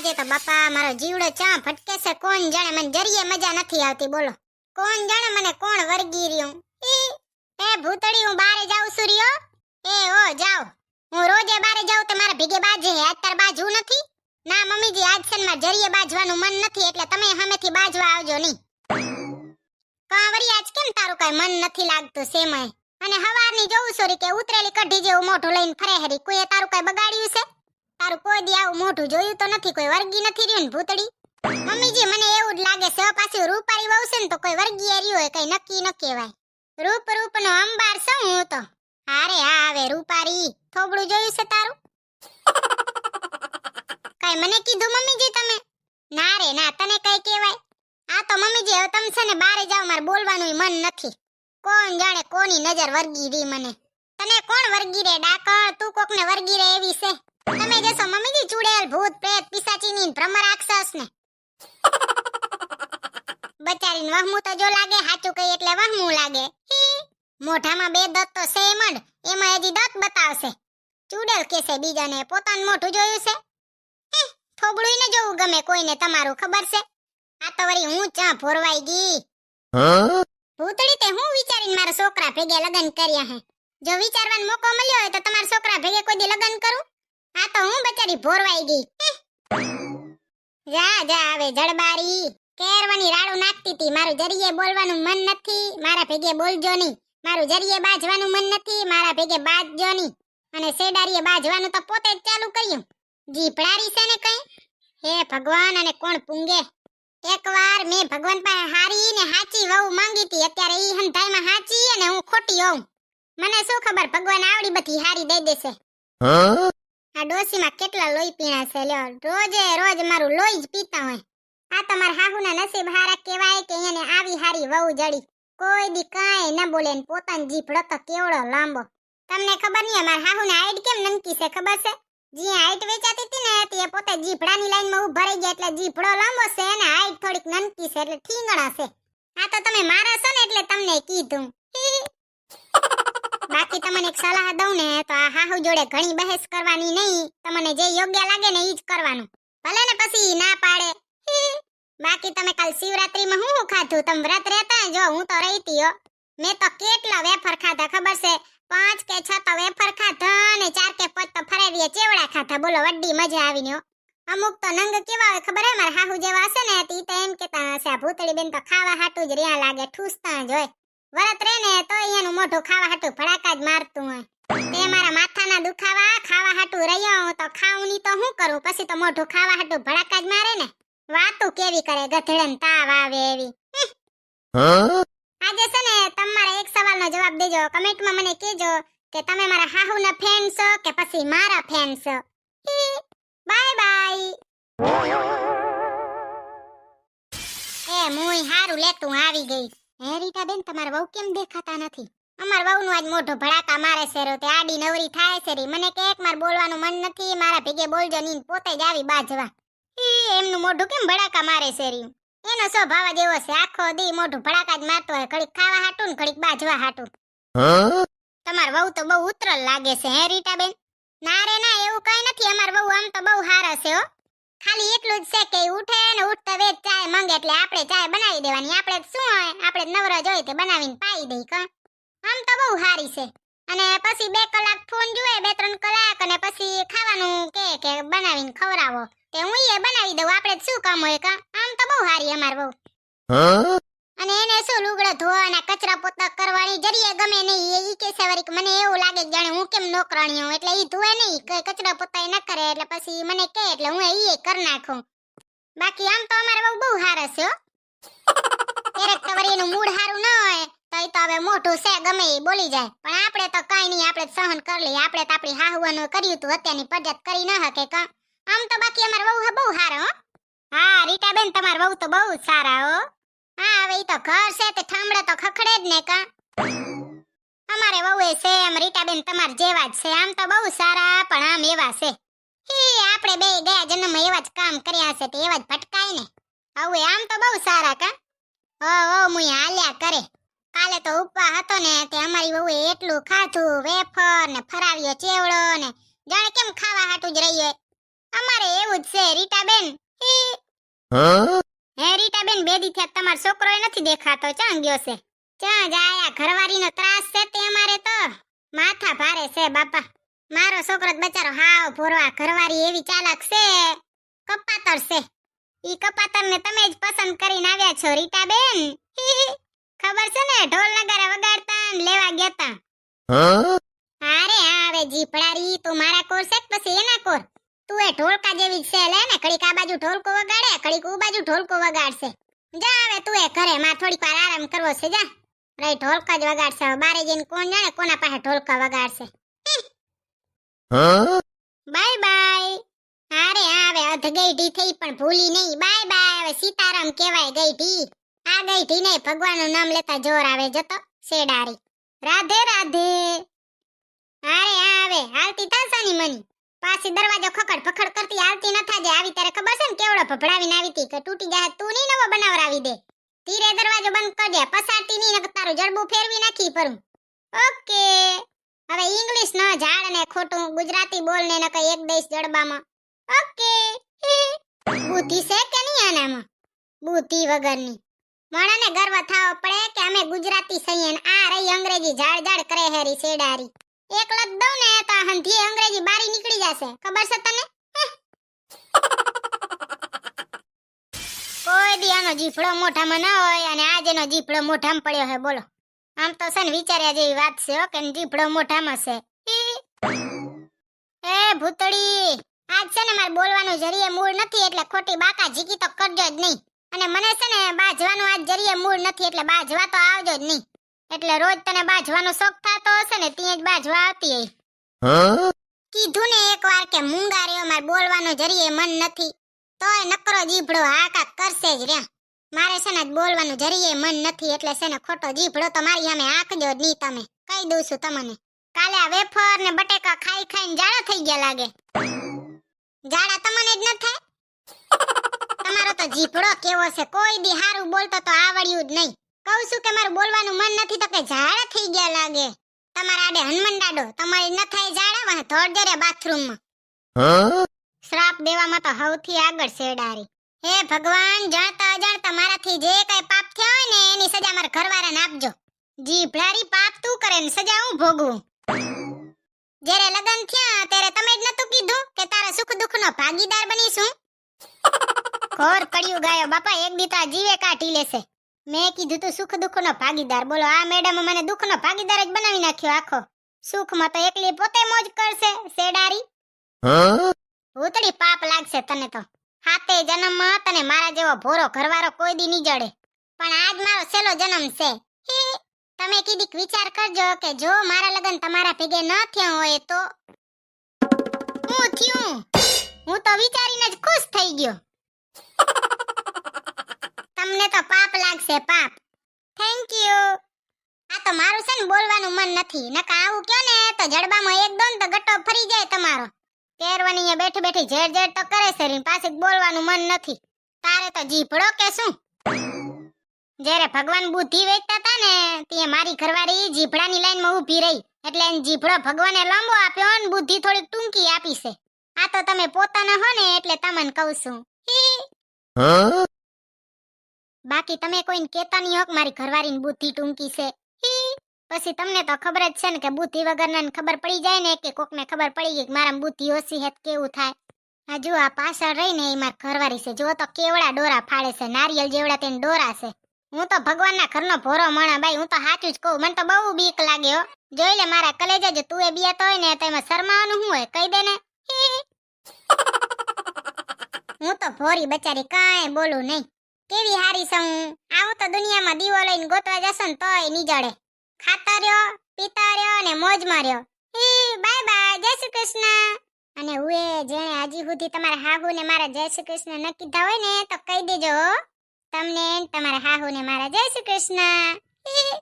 આજે તો બાપા મારો જીવડો ચા ફટકે છે. કોણ જાણે મને જરીએ મજા નથી આવતી. બોલો કોણ જાણે મને કોણ વર્ગી રહ્યું. એ ભૂતડી હું બારે જાઉં છું રહ્યો. એ ઓ જાવ. હું રોજે બારે જાઉં તો મારા ભેગે બાજે. અત્યારે બાજવું નથી. ના મમ્મીજી આજ સનમાં જરીએ બાજવાનું મન નથી એટલે તમે સામેથી બાજવા આવજો નહીં. કાંવરી આજ કેમ તારું કઈ મન નથી લાગતું સેમય? અને હવારની જોઉં સોરી કે ઉતરેલી કઢી જેવું મોઢું લઈને ફરે હરી. કોઈએ તારું કઈ બગાડ્યું છે? તારું કોઈ દી આવું મોઢું જોયું તો નથી. કોઈ વર્ગી નથી રહ્યું ને ભૂતડી. મમ્મીજી મને એવું જ લાગે છે પાછું રૂપારી વહુ છે ને તો કોઈ વર્ગી રહ્યું હોય કઈ નક્કી ન કહેવાય. રૂપનો અંબાર છું હું તો. હારે હા આવે રૂપારી. થોબડું જોયું છે તારું? કઈ મને કીધું મમ્મીજી તમે? ના રે ના તને કઈ કહેવાય? આ તો મમ્મીજી હવે તમે છે ને બારે જાવ મારે બોલવાનું મન નથી. કોણ જાણે કોની નજર વર્ગી રી મને. તને કોણ વર્ગી રે ડાકણ? તું કોકને વર્ગી રે એવી છે? તમે જશો મમ્મીજી ચુડેલ ભૂત પ્રેત પિશાચીની ભ્રમ રાક્ષસ ને. બચારીને વહમું તો જો લાગે સાચું કઈ એટલે વહમું લાગે. મોઢામાં બે દંત તો છે મંડ એમાં હજી દંત બતાવશે. ચુડેલ કેસે બીજાને પોતાનું મોઢું જોયું છે? થોબડું ને જોવું ગમે કોઈને તમારું ખબર છે? આ તો વળી હું ચા ભોરવાઈ ગઈ. ભૂતડી તે હું વિચારીને મારા છોકરા ભેગે લગન કર્યા હે. જો વિચારવાનો મોકો મળ્યો હોય તો તમારા છોકરા ભેગે કોઈ દી લગન કરું? આ તો હું બચારી ભોરવાઈ ગઈ. જા જા આવે જડબારી. કેરવાની રાડું નાખતી હતી. મારું જરીએ બોલવાનું મન નથી. મારા ભેગે બોલજો નહીં. મારું જરીએ બાજવાનું મન નથી. મારા ભેગે બાજજો નહીં. અને સેડારીએ બાજવાનું તો પોતે જ ચાલુ કર્યું. જીભડારી છે ને કઈ? હે ભગવાન અને કોણ પૂંગે? એકવાર મેં ભગવાન પાસે હારી ને હાચી વહુ માંગી હતી. અત્યારે ઈ હંધાઈમાં હાચી અને હું ખોટી હોઉં. મને શું ખબર ભગવાન આવડી બધી હારી દઈ દેશે. આ ડોસીમાં કેટલા લોહી પીણા છે લ્યો. રોજે રોજ મારું લોહી જ પીતા હોય. આ તમારા હાહુના નસીબ હારા કહેવાય કે એને આવી હારી વહુ જડી. કોઈ દી કાંઈ ન બોલે ને પોતાનો જીભડો તો કેવડો લાંબો. તમને ખબર નહીં અમારા હાહુના હાઈટ કેમ નનકી છે ખબર છે? જ્યાં હાઈટ વેચાતી હતી ને તે પોતે જીભડાની લાઈનમાં ઊભા રહી ગયા એટલે જીભડો લાંબો છે અને હાઈટ થોડીક નનકી છે એટલે ઠીંગણા છે. આ તો તમે મારા છો ને એટલે તમને કીધું. બાકી તમને એક સલાહ દઉં ને તો આ હાહુ જોડે ઘણી બહેસ કરવાની નહીં. તમને જે યોગ્ય લાગે ને ઈ જ કરવાનું. ભલે ને પછી ના પાડે. બાકી તમે કાલ શિવરાત્રીમાં હું ખાધું? તમે વ્રત રહેતા જો હું તો રહીતી હો. મેં તો કેટલા વેફર ખાધા ખબર છે? 5 કે 6 તો વેફર ખાધા અને 4 કે 5 તો ફરેરીએ ચેવડા ખાધા. બોલો વડ્ડી મજા આવીને. અમુક તો નંગ કેવા હોય ખબર હે? મારા હાહુ જેવા હશે ને તી તો એમ કેતા હશે આ ભૂતળી બેન તો ખાવા હાટું જ રહ્યા લાગે. ઠૂસતા જ હોય. વરત રે ને તો એનું મોઢું ખાવા હાટું ભડાકા જ મારતું હોય. તે મારા માથાના દુખાવા ખાવા હાટું રહ્યો હું તો ખાઉં ની તો હું કરું? પછી તો મોઢું ખાવા હાટું ભડાકા જ મારે ને. વાતું કેવી કરે ગધેડન તાવ આવે એવી. આજે છે ને તમારે એક સવાલનો જવાબ દેજો. કમેન્ટમાં મને કહેજો કે તમે મારા હાહુના ફેન છો કે પછી મારા ફેન છો. Bye bye. એ મુઈ હારું લેતું આવી ગઈ. હે રીટા બેન તમારા વહુ કેમ દેખાતા નથી? અમાર વહુનું આજ મોઢું ભડાકા મારે છે રો. તે આડી નવરી થાય છે રી. મને કે એક માર બોલવાનું મન નથી. મારા ભેગે બોલજો નહીં. પોતે જ આવી બાજવા. એમનું મોઢું કેમ ભડાકા મારે છે રી? એનો સ્વભાવ જ એવો છે. આખો દી મોઢું ભડાકા જ મારતો હોય. ઘડીક ખાવા હાટું ને ઘડીક બાજવા હાટું. તમાર વહુ તો બહુ ઉતરલ લાગે છે હે રીટા બેન? ના રે ના એવું કઈ નથી. અમાર વહુ આમ તો બહુ હારા છે હો. ખાલી એટલું જ છે કે ઉઠે ને ઉઠતા વેત ચાય માંગે એટલે આપણે ચાય બનાવી દેવાની. આપણે શું હોય આપણે નવરા જોઈ તે બનાવીને પાઈ દઈ કા. આમ તો બહુ હારી છે. અને પછી 2 કલાક ફોન જુએ 2-3 કલાક અને પછી ખાવાનું કે બનાવીને ખવરાવો. તે હું એ બનાવી દઉં. આપણે શું કામ હોય કા? આમ તો બહુ હારી અમાર વહુ. અને એને શું લુગડા ધોવાના કચરા પોતા કરવાની જરીએ ગમે નહીં. ઈ કે સવારી કે મને એવું લાગે કે જાણે હું કેમ નોકરાણી હું એટલે ઈ ધોવે નહીં. કચરા પોતા ન કરે એટલે પછી મને કહે એટલે હું ઈ કરી નાખું. બાકી આમ તો અમારે બહુ બહુ હારા છે હો. ક્યારેક તો વળી એનું મૂડ હારું ન હોય તો ઈ તો હવે મોઢું છે ગમે ઈ બોલી જાય. પણ આપણે તો કાઈ નહીં. આપણે સહન કરી લઈએ. આપણે તો આપણી હાહુવાનું કર્યું હતું. અત્યારની પજત કરી ન હકે કા. આમ તો બાકી અમાર વહુ બહુ હારા હો. હા રીટા બેન તમાર વહુ તો બહુ સારા હો. હા હવે ઈ તો ઘર છે તે ઠામડા તો ખખડે જ ને કા. અમારે વહુ એ છે એમ રીટા બેન તમાર જેવા જ છે. આમ તો બહુ સારા પણ આમ એવા છે. આપણે બે ગયા જન્મમાં એવા જ કામ કર્યા છે તે એવા જ ભટકાય ને. હવે આમ તો બહુ સારા કા. ઓ મુઈ હાલ્યા કરે. કાલે તો ઉપવા હતો ને તે અમારી વહુએ એટલું ખાધું વેફર ને ફરાળિયો ચેવડો ને જાણે કેમ ખાવા હાટું જ રહી હોય. અમારે એવું જ છે રીટાબેન. હી. હે રીટાબેન, બે દી થયા તમારો છોકરો નથી દેખાતો, ચાં ગયો છે? ચાં જાયા, ઘરવાળીનો ત્રાસ છે તે અમારે તો માથા ભારે છે બાપા. મારો છોકરો તો બચારો હાવ ભોરવા, ઘરવાળી એવી ચાલાક છે, કપાતર છે. ઈ કપાતરને તમે જ પસંદ કરીને આવ્યા છો રીટાબેન. ખબર છે ને, ઢોલ નગારા વગાડતા ને લેવા ગયા તા. અરે હા, હવે જીપડારી તું મારા કોર છે કે પછી એના કોર? તું એ ઢોલકા જેવી છે, લે ને ઘડીક આ બાજુ ઢોલકો વગાડે, ઘડીક ઓ બાજુ ઢોલકો વગાડશે. જા હવે તું એ ઘરે, માં થોડીક વાર આરામ કરવો છે, જા. રહી ઢોલકા જ વગાડશે, બારે જઈને કોણ જાણે કોના પાસે ઢોલકા વગાડશે. Bye bye. અરે હવે અધગઈઢી થઈ પણ ભૂલી નહીં. Bye bye. હવે સીતારામ કહેવાય ગઈઢી. આ ગઈઢી ને ભગવાનનું નામ લેતા જોર આવે, જતો શેડારી. રાધે રાધે. અરે હવે હાલતી થાસાની મની. પાછી દરવાજો ખખડ ફખડ કરતી હાલતી ન થાજે. આવી ત્યારે ખબર છે ને કેવડો ભભડાવીને આવી તી કે તૂટી જાય તું ની નવો બનાવરાવી દે. ધીરે દરવાજો બંધ કરજે, પસારતી ની નકર તારું જડબું ફેરવી નાખી પરું. ઓકે. હવે ઇંગ્લિશ ન ઝાડ ને ખોટું ગુજરાતી બોલ ને નકર એક દેશ જડબામાં. ઓકે. બુદ્ધિ છે કે નહીં આનામાં? બુદ્ધિ વગરની. માણાને ગર્વ થાવો પડે કે અમે ગુજરાતી સૈયન, આ રહી અંગ્રેજી ઝાડ ઝાડ કરે હેરી શેડારી. એક લત દઉં ને તો હંધી અંગ્રેજી બારી નીકળી જશે, ખબર છે તને? કોઈ દી આનો જીફડો મોઢામાં ન હોય અને આજ એનો જીફડો મોઢામાં પડ્યો હે, બોલો. આમ તો છે ને વિચાર્યા જેવી વાત છે હો, કે જીફડો મોઢામાં છે. એ ભૂતડી, આજ છે ને મારે બોલવાનું જરીએ મૂળ નથી, એટલે ખોટી બાકા ઝીકી તો કરજો જ નહીં. અને મને છે ને બાજવાનું આજ જરીએ મૂળ નથી, એટલે બાજવા તો આવજો જ નહીં. એટલે રોજ તને બાજવાનો શોખ થતો હશે ને, ત્યાં જ બાજવા આવતી હઈ. કીધું ને એકવાર કે મૂંગા રહ્યો, મારે બોલવાનું જરીએ મન નથી, તોય નકરો જીભડો હાકા કરશે જ રહ્યા. મારે છે ને બોલવાનું જરીએ મન નથી, એટલે છે ને ખોટો જીભડો તો મારી સામે આંકજો જ નહીં. તમે કહી દઉં છું તમને. કાલે આ વેફર ને બટેકા ખાઈ ખાઈને જાડા થઈ ગયા લાગે. જાડા તમને જ ન થાય? તમારો તો જીભડો કેવો છે, કોઈ દી હારું બોલતો તો આવડ્યું જ નહીં. કહું છું કે મારું બોલવાનું મન નથી તો કે ઝાડા થઈ ગયા લાગે. તમારા આડે હનુમાન દાડો, તમારી ન થાય ઝાડા વાહ ધોડ જરે બાથરૂમમાં. શ્રાપ દેવામાં તો સૌથી આગળ શેડારી. હે ભગવાન, જાણતા અજાણતા મારાથી જે કઈ પાપ થયો હોય ને એની સજા મારા ઘરવાળાને આપજો. જીભડારી, પાપ તું કરે ને સજા હું ભોગવું. જ્યારે લગન થયા ત્યારે તમે જ નતું કીધું કે તારા સુખ દુઃખનો ભાગીદાર બનીશું? ઘોર કળિયુગ ગાયો બાપા, એક દીતા જીવે કાઢી લેશે. મેં કીધું તું સુખ દુઃખનો ભાગીદાર, બોલો આ મેડમ મને દુઃખનો ભાગીદાર જ બનાવી નાખ્યો આખો. સુખમાં તો એકલી પોતે મોજ કરશે શેડારી. ભૂતડી, પાપ લાગશે તને તો. હાતે જન્મમાં તને મારા જેવો ભોરો ઘરવાળો કોઈ દી નહીં જડે, પણ આજ મારો છેલ્લો જન્મ છે. તમે કીધીક વિચાર કરજો કે જો મારા લગન તમારા ભેગે ન થયા હોય તો હું થયું. હું તો વિચારીને જ ખુશ થઈ ગયો. તમને તો પાપ લાગશે, પાપ. Thank you. આ તો મારું છે ને બોલવાનું મન નથી, નકા આવું કયો ને તો જડબામાં એક દોન તો ગટ્ટો ફરી જાય તમારો. કેરવાની બેઠી બેઠી ઝેડ ઝેડ તો કરે છે, પાછી બોલવાનું મન નથી. તારે તો જીભડો કે શું? જ્યારે ભગવાન બુદ્ધિ વેચતા હતા ને ત્યાં મારી ઘરવાળી જીભડાની લાઈનમાં ઊભી રહી, એટલે એને જીભડો ભગવાને લાંબો આપ્યો અને બુદ્ધિ થોડીક ટૂંકી આપી છે. આ તો તમે પોતાના હો ને એટલે તમને કહું છું. બાકી તમે કોઈને કહેતા નહીં હો કે મારી ઘરવાળીની બુદ્ધિ ટૂંકી છે. પછી તમને તો ખબર જ છે ને કે બુદ્ધિ વગરનાને ખબર પડી જાય ને કે કોકને ખબર પડી ગઈ કે મારા બુદ્ધિ ઓછી હે કેવું થાય. આ જો આ પાછળ રહીને એ મારી ઘરવાળી છે, જો તો કેવડા ડોરા ફાડે છે, નારિયેલ જેવડા તેને ડોરા છે. હું તો ભગવાનના ઘરનો ભોરો માણા બાઈ, હું તો સાચું જ કહું, મને તો બહુ બીક લાગે હો. જોઈ લે મારા કલેજા, જો તું એ બિયાતો હોય ને તો એમાં શરમાવાનું શું હોય, કહી દે ને. હું તો ભોરી બચારી, કાંઈ બોલું નહીં. કેવી હારી છું. આવું તો દુનિયામાં દીવો લઈને ગોતવા જશો ને તોય નહીં જડે. ખાતા રહ્યો, પીતા રહ્યો અને મોજમાં રહ્યો. બાય બાય, જય શ્રી કૃષ્ણ. અને હુએ જેણે હજી સુધી તમારા હાહુને મારા જય શ્રી કૃષ્ણ ન કીધા હોય ને તો કહી દેજો તમને તમારા હાહુને મારા જય શ્રી કૃષ્ણ.